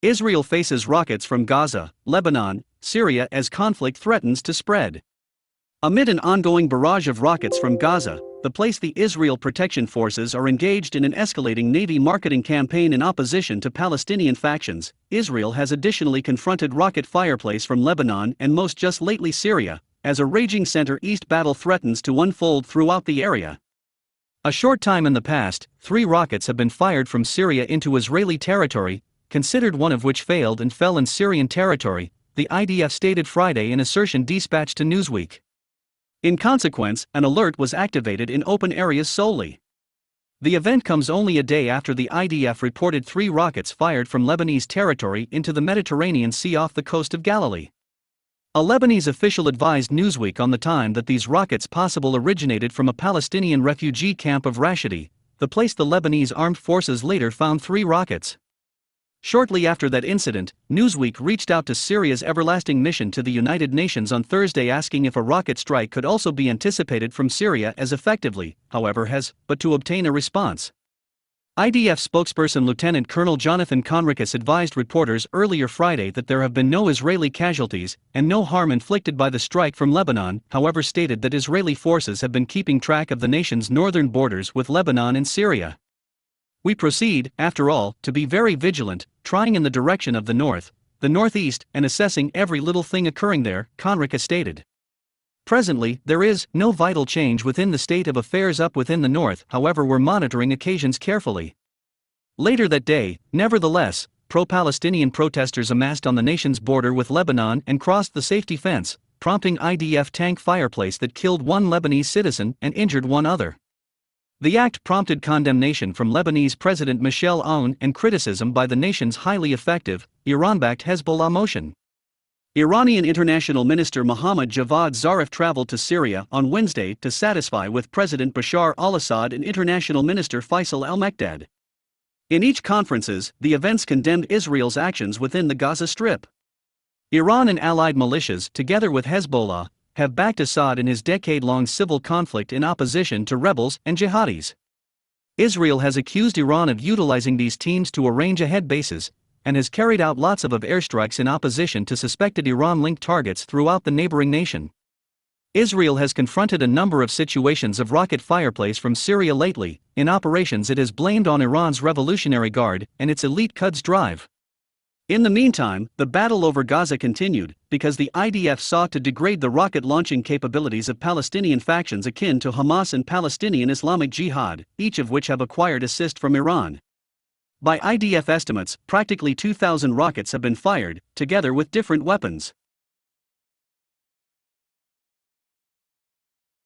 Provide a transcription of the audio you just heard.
Israel faces rockets from Gaza, Lebanon, Syria as conflict threatens to spread. Amid an ongoing barrage of rockets from Gaza, the place the Israel Protection Forces are engaged in an escalating Navy marketing campaign in opposition to Palestinian factions. Israel has additionally confronted rocket fireplace from Lebanon and most just lately Syria, as a raging center-east battle threatens to unfold throughout the area. A short time in the past, 3 rockets have been fired from Syria into Israeli territory, considered one of which failed and fell in Syrian territory, the IDF stated Friday in assertion dispatched to Newsweek. In consequence, an alert was activated in open areas solely. The event comes only a day after the IDF reported 3 rockets fired from Lebanese territory into the Mediterranean Sea off the coast of Galilee. A Lebanese official advised Newsweek on the time that these rockets possibly originated from a Palestinian refugee camp of Rashidi, the place the Lebanese armed forces later found 3 rockets. Shortly after that incident, Newsweek reached out to Syria's everlasting mission to the United Nations on Thursday asking if a rocket strike could also be anticipated from Syria as effectively, however but to obtain a response. IDF spokesperson Lieutenant Colonel Jonathan Conricus advised reporters earlier Friday that there have been no Israeli casualties and no harm inflicted by the strike from Lebanon, however stated that Israeli forces have been keeping track of the nation's northern borders with Lebanon and Syria. We proceed, after all, to be very vigilant, trying in the direction of the north, the northeast, and assessing every little thing occurring there, Conricus stated. Presently, there is no vital change within the state of affairs up within the north, however we're monitoring occasions carefully. Later that day, nevertheless, pro-Palestinian protesters amassed on the nation's border with Lebanon and crossed the safety fence, prompting IDF tank fireplace that killed 1 Lebanese citizen and injured 1 other. The act prompted condemnation from Lebanese President Michel Aoun and criticism by the nation's highly effective, Iran-backed Hezbollah motion. Iranian International Minister Mohammad Javad Zarif traveled to Syria on Wednesday to satisfy with President Bashar al-Assad and International Minister Faisal al-Mekdad. In each conferences, the events condemned Israel's actions within the Gaza Strip. Iran and allied militias, together with Hezbollah, have backed Assad in his decade-long civil conflict in opposition to rebels and jihadis. Israel has accused Iran of utilizing these teams to arrange ahead bases, and has carried out lots of airstrikes in opposition to suspected Iran-linked targets throughout the neighboring nation. Israel has confronted a number of situations of rocket fireplace from Syria lately, in operations it has blamed on Iran's Revolutionary Guard and its elite Quds drive. In the meantime, the battle over Gaza continued, because the IDF sought to degrade the rocket-launching capabilities of Palestinian factions akin to Hamas and Palestinian Islamic Jihad, each of which have acquired assist from Iran. By IDF estimates, practically 2,000 rockets have been fired, together with different weapons.